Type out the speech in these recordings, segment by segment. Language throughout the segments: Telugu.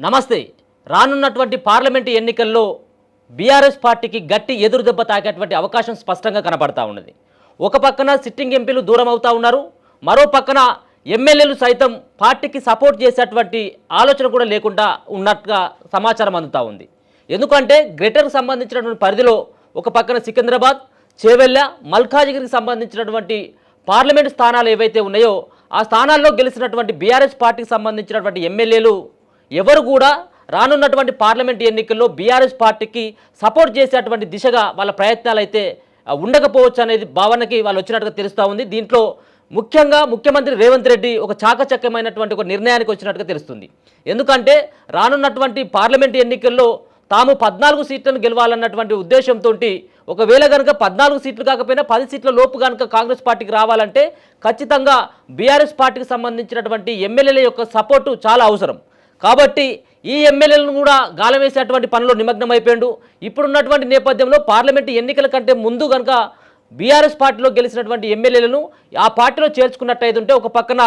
నమస్తే. రానున్నటువంటి పార్లమెంటు ఎన్నికల్లో బీఆర్ఎస్ పార్టీకి గట్టి ఎదురుదెబ్బ తాకేటువంటి అవకాశం స్పష్టంగా కనబడతా ఉన్నది. ఒక పక్కన సిట్టింగ్ ఎంపీలు దూరం అవుతా ఉన్నారు. మరో పక్కన ఎమ్మెల్యేలు సైతం పార్టీకి సపోర్ట్ చేసేటువంటి ఆలోచన కూడా లేకుండా ఉన్నట్టుగా సమాచారం అందుతా ఉంది. ఎందుకంటే గ్రేటర్కి సంబంధించినటువంటి పరిధిలో ఒక పక్కన సికింద్రాబాద్, చేవెళ్ళ, మల్కాజిగిరికి సంబంధించినటువంటి పార్లమెంటు స్థానాలు ఏవైతే ఉన్నాయో ఆ స్థానాల్లో గెలిచినటువంటి బీఆర్ఎస్ పార్టీకి సంబంధించినటువంటి ఎమ్మెల్యేలు ఎవరు కూడా రానున్నటువంటి పార్లమెంట్ ఎన్నికల్లో బీఆర్ఎస్ పార్టీకి సపోర్ట్ చేసేటువంటి దిశగా వాళ్ళ ప్రయత్నాలు అయితే ఉండకపోవచ్చు అనేది భావనకి వాళ్ళు వచ్చినట్టుగా తెలుస్తూ ఉంది. దీంట్లో ముఖ్యంగా ముఖ్యమంత్రి రేవంత్ రెడ్డి ఒక చాకచక్యమైనటువంటి ఒక నిర్ణయానికి వచ్చినట్టుగా తెలుస్తుంది. ఎందుకంటే రానున్నటువంటి పార్లమెంట్ ఎన్నికల్లో తాము 14 సీట్లను గెలవాలన్నటువంటి ఉద్దేశంతో ఒకవేళ కనుక 14 సీట్లు కాకపోయినా 10 సీట్ల లోపు కనుక కాంగ్రెస్ పార్టీకి రావాలంటే ఖచ్చితంగా బీఆర్ఎస్ పార్టీకి సంబంధించినటువంటి ఎమ్మెల్యేల యొక్క సపోర్టు చాలా అవసరం. కాబట్టి ఈ ఎమ్మెల్యేలను కూడా గాలం వేసేటువంటి పనిలో నిమగ్నం అయిపోయాడు. ఇప్పుడున్నటువంటి నేపథ్యంలో పార్లమెంటు ఎన్నికల కంటే ముందు కనుక బీఆర్ఎస్ పార్టీలో గెలిచినటువంటి ఎమ్మెల్యేలను ఆ పార్టీలో చేర్చుకున్నట్టయితే ఒక పక్కన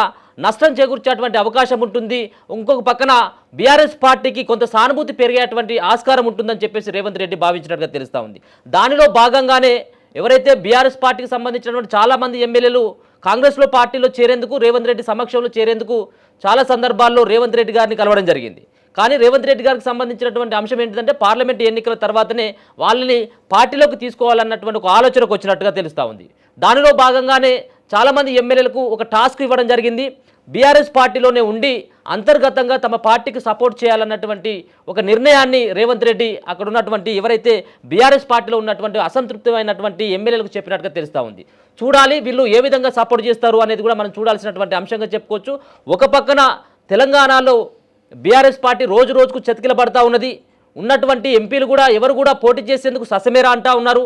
నష్టం చేకూర్చేటువంటి అవకాశం ఉంటుంది, ఇంకొక పక్కన బీఆర్ఎస్ పార్టీకి కొంత సానుభూతి పెరిగేటువంటి ఆస్కారం ఉంటుందని చెప్పేసి రేవంత్ రెడ్డి భావించినట్టుగా తెలుస్తూ ఉంది. దానిలో భాగంగానే ఎవరైతే బీఆర్ఎస్ పార్టీకి సంబంధించినటువంటి చాలామంది ఎమ్మెల్యేలు కాంగ్రెస్లో పార్టీలో చేరేందుకు రేవంత్ రెడ్డి సమక్షంలో చేరేందుకు చాలా సందర్భాల్లో రేవంత్ రెడ్డి గారిని కలవడం జరిగింది. కానీ రేవంత్ రెడ్డి గారికి సంబంధించినటువంటి అంశం ఏంటంటే పార్లమెంట్ ఎన్నికల తర్వాతనే వాళ్ళని పార్టీలోకి తీసుకోవాలన్నటువంటి ఒక ఆలోచనకు వచ్చినట్టుగా తెలుస్తూ ఉంది. దానిలో భాగంగానే చాలామంది ఎమ్మెల్యేలకు ఒక టాస్క్ ఇవ్వడం జరిగింది. బీఆర్ఎస్ పార్టీలోనే ఉండి అంతర్గతంగా తమ పార్టీకి సపోర్ట్ చేయాలన్నటువంటి ఒక నిర్ణయాన్ని రేవంత్ రెడ్డి అక్కడ ఉన్నటువంటి ఎవరైతే బీఆర్ఎస్ పార్టీలో ఉన్నటువంటి అసంతృప్తమైనటువంటి ఎమ్మెల్యేలకు చెప్పినట్టుగా తెలుస్తూ ఉంది. చూడాలి వీళ్ళు ఏ విధంగా సపోర్ట్ చేస్తారు అనేది కూడా మనం చూడాల్సినటువంటి అంశంగా చెప్పుకోవచ్చు. ఒక పక్కన తెలంగాణలో బీఆర్ఎస్ పార్టీ రోజు రోజుకు చతికిలబడతా ఉన్నది. ఉన్నటువంటి ఎంపీలు కూడా ఎవరు కూడా పోటీ చేసేందుకు ససమేరా అంటా ఉన్నారు.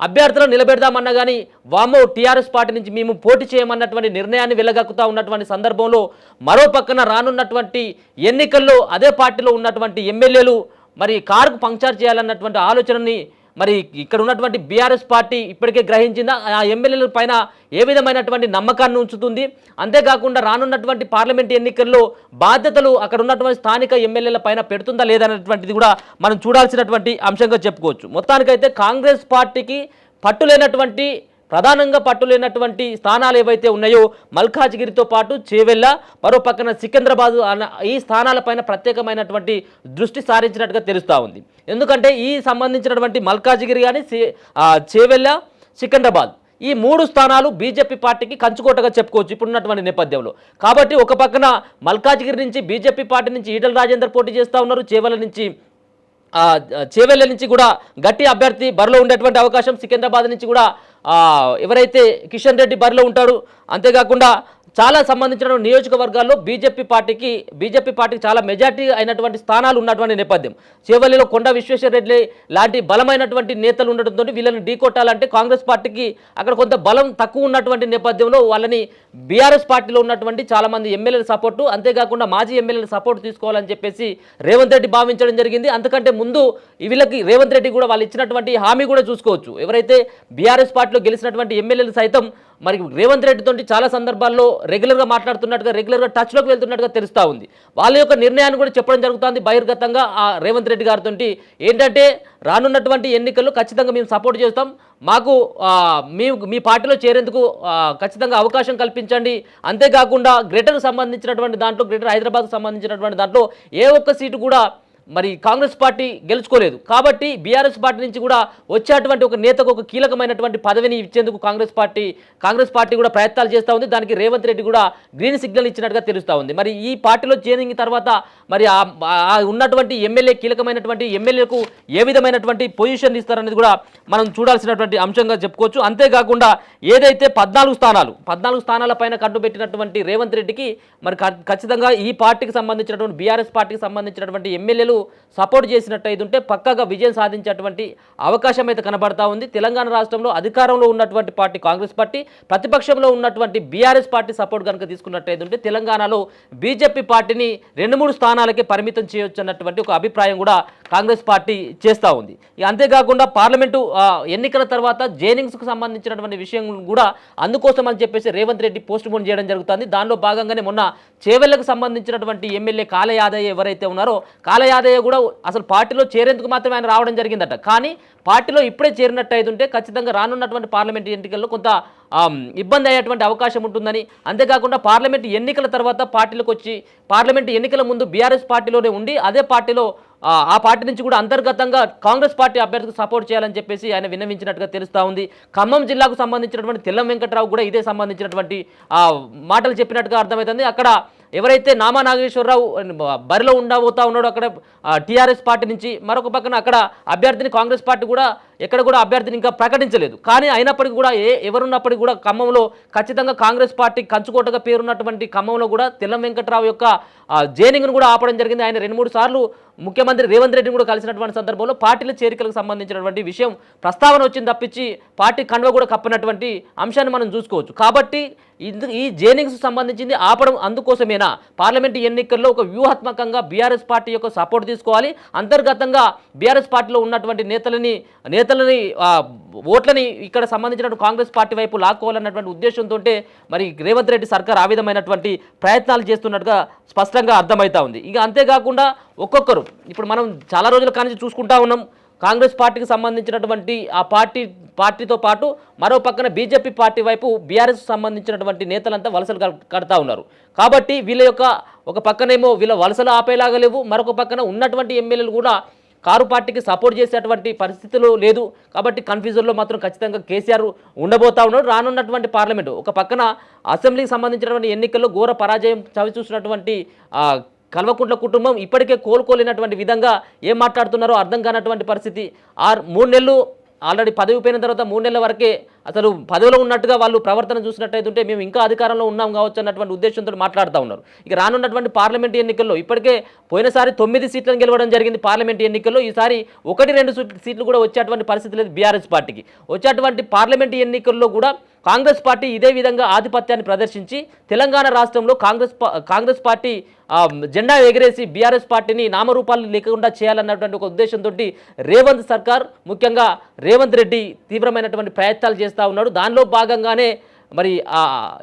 అభ్యర్థులను నిలబెడదామన్నా కానీ వామో టీఆర్ఎస్ పార్టీ నుంచి మేము పోటీ చేయమన్నటువంటి నిర్ణయాన్ని వెళ్ళగక్కుతా ఉన్నటువంటి సందర్భంలో మరో పక్కన రానున్నటువంటి ఎన్నికల్లో అదే పార్టీలో ఉన్నటువంటి ఎమ్మెల్యేలు మరి కారుకు పంక్చర్ చేయాలన్నటువంటి ఆలోచనని మరి ఇక్కడ ఉన్నటువంటి బీఆర్ఎస్ పార్టీ ఇప్పటికే గ్రహించిందా, ఆ ఎమ్మెల్యేల పైన ఏ విధమైనటువంటి నమ్మకాన్ని ఉంచుతుంది, అంతేకాకుండా రానున్నటువంటి పార్లమెంట్ ఎన్నికల్లో బాధ్యతలు అక్కడ ఉన్నటువంటి స్థానిక ఎమ్మెల్యేల పైన పెడుతుందా లేదన్నటువంటిది కూడా మనం చూడాల్సినటువంటి అంశంగా చెప్పుకోవచ్చు. మొత్తానికైతే కాంగ్రెస్ పార్టీకి పట్టులేనటువంటి ప్రధానంగా పట్టులేనటువంటి స్థానాలు ఏవైతే ఉన్నాయో మల్కాజ్గిరితో పాటు చేవెళ్ళ, మరో పక్కన సికింద్రాబాద్ ఈ స్థానాలపైన ప్రత్యేకమైనటువంటి దృష్టి సారించినట్టుగా తెలుస్తూ ఉంది. ఎందుకంటే ఈ సంబంధించినటువంటి మల్కాజ్గిరి కానీ చేవెళ్ళ, సికింద్రాబాద్ ఈ 3 స్థానాలు బీజేపీ పార్టీకి కంచుకోటగా చెప్పుకోవచ్చు ఇప్పుడున్నటువంటి నేపథ్యంలో. కాబట్టి ఒక పక్కన మల్కాజ్గిరి నుంచి బీజేపీ పార్టీ నుంచి ఈటల రాజేందర్ పోటీ చేస్తూ ఉన్నారు. చేవెళ్ళ నుంచి కూడా గట్టి అభ్యర్థి బరిలో ఉండేటువంటి అవకాశం, సికింద్రాబాద్ నుంచి కూడా ఎవరైతే కిషన్ రెడ్డి బరిలో ఉంటాడు. అంతేకాకుండా చాలా సంబంధించిన నియోజకవర్గాల్లో బీజేపీ పార్టీకి చాలా మెజార్టీ అయినటువంటి స్థానాలు ఉన్నటువంటి నేపథ్యం. చేవెళ్ళలో కొండ విశ్వేశ్వరరెడ్డి లాంటి బలమైనటువంటి నేతలు ఉండడంతో వీళ్ళని ఢీకొట్టాలంటే కాంగ్రెస్ పార్టీకి అక్కడ కొంత బలం తక్కువ ఉన్నటువంటి నేపథ్యంలో వాళ్ళని బీఆర్ఎస్ పార్టీలో ఉన్నటువంటి చాలామంది ఎమ్మెల్యేల సపోర్టు, అంతేకాకుండా మాజీ ఎమ్మెల్యేల సపోర్ట్ తీసుకోవాలని చెప్పేసి రేవంత్ రెడ్డి భావించడం జరిగింది. అంతకంటే ముందు వీళ్ళకి రేవంత్ రెడ్డి కూడా వాళ్ళు ఇచ్చినటువంటి హామీ కూడా చూసుకోవచ్చు. ఎవరైతే బీఆర్ఎస్ పార్టీలో గెలిచినటువంటి ఎమ్మెల్యేలు సైతం మరి రేవంత్ రెడ్డితో చాలా సందర్భాల్లో రెగ్యులర్గా మాట్లాడుతున్నట్టుగా, రెగ్యులర్గా టచ్లోకి వెళ్తున్నట్టుగా తెలుస్తూ ఉంది. వాళ్ళ యొక్క నిర్ణయాన్ని కూడా చెప్పడం జరుగుతుంది బహిర్గతంగా ఆ రేవంత్ రెడ్డి గారితో. ఏంటంటే రానున్నటువంటి ఎన్నికల్లో ఖచ్చితంగా మేము సపోర్ట్ చేస్తాం, మాకు మీ పార్టీలో చేరేందుకు ఖచ్చితంగా అవకాశం కల్పించండి. అంతేకాకుండా గ్రేటర్కి సంబంధించినటువంటి దాంట్లో, గ్రేటర్ హైదరాబాద్కు సంబంధించినటువంటి దాంట్లో ఏ ఒక్క సీటు కూడా మరి కాంగ్రెస్ పార్టీ గెలుచుకోలేదు. కాబట్టి బీఆర్ఎస్ పార్టీ నుంచి కూడా వచ్చేటువంటి ఒక నేతకు ఒక కీలకమైనటువంటి పదవిని ఇచ్చేందుకు కాంగ్రెస్ పార్టీ కూడా ప్రయత్నాలు చేస్తూ ఉంది. దానికి రేవంత్ రెడ్డి కూడా గ్రీన్ సిగ్నల్ ఇచ్చినట్టుగా తెలుస్తూ ఉంది. మరి ఈ పార్టీలో చేరిన తర్వాత మరి ఉన్నటువంటి కీలకమైనటువంటి ఎమ్మెల్యేలకు ఏ విధమైనటువంటి పొజిషన్ ఇస్తారనేది కూడా మనం చూడాల్సినటువంటి అంశంగా చెప్పుకోవచ్చు. అంతేకాకుండా ఏదైతే 14 స్థానాల పైన కట్టుబెట్టినటువంటి రేవంత్ రెడ్డికి మరి ఖచ్చితంగా ఈ పార్టీకి సంబంధించినటువంటి బీఆర్ఎస్ పార్టీకి సంబంధించినటువంటి ఎమ్మెల్యేలు సపోర్ట్ చేసినట్టయితే పక్కాగా విజయం సాధించేటువంటి అవకాశం అయితే కనబడతా ఉంది. తెలంగాణ రాష్ట్రంలో అధికారంలో ఉన్నటువంటి పార్టీ కాంగ్రెస్ పార్టీ, ప్రతిపక్షంలో ఉన్నటువంటి బీఆర్ఎస్ పార్టీ సపోర్ట్ కనుక తీసుకున్నట్టయితే తెలంగాణలో బీజేపీ పార్టీని 2-3 స్థానాలకే పరిమితం చేయొచ్చు అన్నటువంటి ఒక అభిప్రాయం కూడా కాంగ్రెస్ పార్టీ చేస్తూ ఉంది. ఇక అంతేకాకుండా పార్లమెంటు ఎన్నికల తర్వాత జేనింగ్స్కు సంబంధించినటువంటి విషయం కూడా అందుకోసం అని చెప్పేసి రేవంత్ రెడ్డి పోస్ట్ పోన్ చేయడం జరుగుతుంది. దానిలో భాగంగానే మొన్న చేవెళ్లకు సంబంధించినటువంటి ఎమ్మెల్యే కాల యాదయ్య ఎవరైతే ఉన్నారో కాల యాదయ్య కూడా అసలు పార్టీలో చేరేందుకు మాత్రమే ఆయన రావడం జరిగిందట. కానీ పార్టీలో ఇప్పుడే చేరినట్టు అయితే ఖచ్చితంగా రానున్నటువంటి పార్లమెంట్ ఎన్నికల్లో కొంత ఇబ్బంది అయ్యేటువంటి అవకాశం ఉంటుందని, అంతేకాకుండా పార్లమెంట్ ఎన్నికల తర్వాత పార్టీలకు వచ్చి పార్లమెంట్ ఎన్నికల ముందు బీఆర్ఎస్ పార్టీలోనే ఉండి అదే పార్టీలో ఆ పార్టీ నుంచి కూడా అంతర్గతంగా కాంగ్రెస్ పార్టీ అభ్యర్థికి సపోర్ట్ చేయాలని చెప్పేసి ఆయన విన్నవించినట్టుగా తెలుస్తూ ఉంది. ఖమ్మం జిల్లాకు సంబంధించినటువంటి తెల్లం వెంకట్రావు కూడా ఇదే సంబంధించినటువంటి మాటలు చెప్పినట్టుగా అర్థమవుతుంది. అక్కడ ఎవరైతే నామా నాగేశ్వరరావు బరిలో ఉండబోతా ఉన్నాడో అక్కడ టీఆర్ఎస్ పార్టీ నుంచి, మరొక పక్కన అక్కడ అభ్యర్థిని కాంగ్రెస్ పార్టీ కూడా ఎక్కడ కూడా అభ్యర్థిని ఇంకా ప్రకటించలేదు. కానీ అయినప్పటికీ కూడా ఎవరున్నప్పటికీ కూడా ఖమ్మంలో ఖచ్చితంగా కాంగ్రెస్ పార్టీ కంచుకోటగా పేరున్నటువంటి ఖమ్మంలో కూడా తెల్లం వెంకట్రావు యొక్క జైనింగ్ను కూడా ఆపడం జరిగింది. ఆయన 2-3 సార్లు ముఖ్యమంత్రి రేవంత్ రెడ్డిని కూడా కలిసినటువంటి సందర్భంలో పార్టీల చేరికలకు సంబంధించినటువంటి విషయం ప్రస్తావన వచ్చింది తప్పించి పార్టీ కండువ కూడా కప్పినటువంటి అంశాన్ని మనం చూసుకోవచ్చు. కాబట్టి ఈ జైనింగ్స్ సంబంధించింది ఆపడం అందుకోసమేనా పార్లమెంట్ ఎన్నికల్లో ఒక వ్యూహాత్మకంగా బీఆర్ఎస్ పార్టీ యొక్క సపోర్ట్ తీసుకోవాలి, అంతర్గతంగా బీఆర్ఎస్ పార్టీలో ఉన్నటువంటి నేతలని ఓట్లని ఇక్కడ సంబంధించిన కాంగ్రెస్ పార్టీ వైపు లాక్కోవాలన్నటువంటి ఉద్దేశంతో మరి రేవంత్ రెడ్డి సర్కార్ ఆ విధమైనటువంటి ప్రయత్నాలు చేస్తున్నట్టుగా స్పష్టంగా అర్థమవుతా ఉంది. ఇక అంతేకాకుండా ఒక్కొక్కరు ఇప్పుడు మనం చాలా రోజుల కానీ చూసుకుంటా ఉన్నాం కాంగ్రెస్ పార్టీకి సంబంధించినటువంటి ఆ పార్టీతో పాటు మరో పక్కన బీజేపీ పార్టీ వైపు బీఆర్ఎస్ సంబంధించినటువంటి నేతలంతా వలసలు కడతా ఉన్నారు. కాబట్టి వీళ్ళ యొక్క ఒక పక్కనేమో వీళ్ళ వలసలు ఆపేలాగా లేవు, మరొక పక్కన ఉన్నటువంటి ఎమ్మెల్యేలు కూడా కారు పార్టీకి సపోర్ట్ చేసేటువంటి పరిస్థితులు లేదు. కాబట్టి కన్ఫ్యూజన్లో మాత్రం ఖచ్చితంగా కేసీఆర్ ఉండబోతా ఉన్నాడు. రానున్నటువంటి పార్లమెంటు ఒక పక్కన అసెంబ్లీకి సంబంధించినటువంటి ఎన్నికల్లో ఘోర పరాజయం చవిచూసినటువంటి కల్వకుంట్ల కుటుంబం ఇప్పటికే కోలుకోలేనటువంటి విధంగా ఏం మాట్లాడుతున్నారో అర్థం కానటువంటి పరిస్థితి. 3 నెలలు ఆల్రెడీ పదవి పోయిన తర్వాత 3 నెలల వరకే అసలు పదవిలో ఉన్నట్టుగా వాళ్ళు ప్రవర్తన చూసినట్టయితే మేము ఇంకా అధికారంలో ఉన్నాం కావచ్చు అన్నటువంటి ఉద్దేశంతో మాట్లాడుతూ ఉన్నారు. ఇక రానున్నటువంటి పార్లమెంట్ ఎన్నికల్లో ఇప్పటికే పోయినసారి 9 సీట్లను గెలవడం జరిగింది పార్లమెంట్ ఎన్నికల్లో. ఈసారి 1-2 సీట్లు కూడా వచ్చేటువంటి పరిస్థితి లేదు బీఆర్ఎస్ పార్టీకి. వచ్చేటువంటి పార్లమెంట్ ఎన్నికల్లో కూడా కాంగ్రెస్ పార్టీ ఇదే విధంగా ఆధిపత్యాన్ని ప్రదర్శించి తెలంగాణ రాష్ట్రంలో కాంగ్రెస్ పార్టీ జెండా ఎగిరేసి బీఆర్ఎస్ పార్టీని నామరూపాలు లేకుండా చేయాలన్నటువంటి ఒక ఉద్దేశంతో రేవంత్ సర్కార్ ముఖ్యంగా రేవంత్ రెడ్డి తీవ్రమైనటువంటి ప్రయత్నాలు చేస్తూ ఉన్నాడు. దానిలో భాగంగానే మరి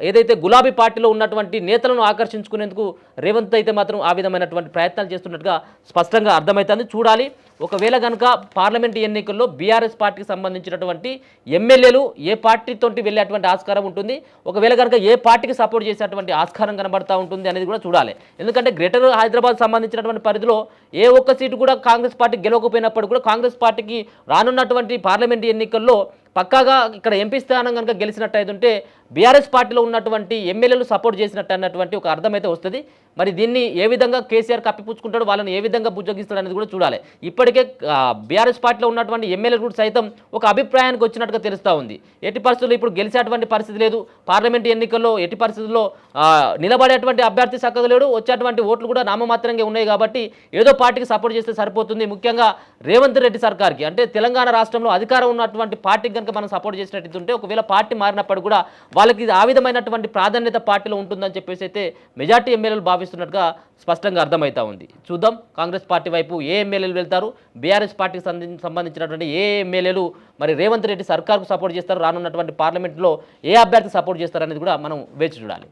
ఏదైతే గులాబీ పార్టీలో ఉన్నటువంటి నేతలను ఆకర్షించుకునేందుకు రేవంత్ అయితే మాత్రం ఆ విధమైనటువంటి ప్రయత్నాలు చేస్తున్నట్టుగా స్పష్టంగా అర్థమవుతుంది. చూడాలి ఒకవేళ కనుక పార్లమెంట్ ఎన్నికల్లో బీఆర్ఎస్ పార్టీకి సంబంధించినటువంటి ఎమ్మెల్యేలు ఏ పార్టీతోటి వెళ్ళేటువంటి ఆస్కారం ఉంటుంది, ఒకవేళ కనుక ఏ పార్టీకి సపోర్ట్ చేసేటువంటి ఆస్కారం కనబడతా ఉంటుంది అనేది కూడా చూడాలి. ఎందుకంటే గ్రేటర్ హైదరాబాద్ సంబంధించినటువంటి పరిధిలో ఏ ఒక్క సీటు కూడా కాంగ్రెస్ పార్టీ గెలవకపోయినప్పుడు కూడా కాంగ్రెస్ పార్టీకి రానున్నటువంటి పార్లమెంట్ ఎన్నికల్లో పక్కాగా ఇక్కడ ఎంపీ స్థానం కనుక గెలిచినట్టయితే బీఆర్ఎస్ పార్టీలో ఉన్నటువంటి ఎమ్మెల్యేలు సపోర్ట్ చేసినట్టు అన్నటువంటి ఒక అర్థమైతే వస్తుంది. మరి దీన్ని ఏ విధంగా కేసీఆర్ కప్పిపుచ్చుకుంటాడు, వాళ్ళని ఏ విధంగా బుజ్జగిస్తాడు అనేది కూడా చూడాలి. ఇప్పటికే బీఆర్ఎస్ పార్టీలో ఉన్నటువంటి ఎమ్మెల్యేలు కూడా సైతం ఒక అభిప్రాయానికి వచ్చినట్టుగా తెలుస్తూ ఉంది. ఎట్టి పరిస్థితుల్లో ఇప్పుడు గెలిచేటువంటి పరిస్థితి లేదు, పార్లమెంట్ ఎన్నికల్లో ఎట్టి పరిస్థితుల్లో నిలబడేటువంటి అభ్యర్థి చక్కగా లేడు, వచ్చేటువంటి ఓట్లు కూడా నామమాత్రంగా ఉన్నాయి. కాబట్టి ఏదో పార్టీకి సపోర్ట్ చేస్తే సరిపోతుంది. ముఖ్యంగా రేవంత్ రెడ్డి సర్కార్కి అంటే తెలంగాణ రాష్ట్రంలో అధికారం ఉన్నటువంటి పార్టీకి కనుక మనం సపోర్ట్ చేసినట్టుంటే ఒకవేళ పార్టీ మారినప్పుడు కూడా వాళ్ళకి ఆ విధమైనటువంటి ప్రాధాన్యత పార్టీలో ఉంటుందని చెప్పేసి అయితే మెజార్టీ ఎమ్మెల్యేలు భావిస్తున్నట్టుగా స్పష్టంగా అర్థమవుతా ఉంది. చూద్దాం కాంగ్రెస్ పార్టీ వైపు ఏ ఎమ్మెల్యేలు వెళ్తారు, బీఆర్ఎస్ పార్టీకి సంబంధించినటువంటి ఏ ఎమ్మెల్యేలు మరి రేవంత్ రెడ్డి సర్కార్కు సపోర్ట్ చేస్తారు, రానున్నటువంటి పార్లమెంట్లో ఏ అభ్యర్థి సపోర్ట్ చేస్తారు అనేది కూడా మనం వేచి చూడాలి.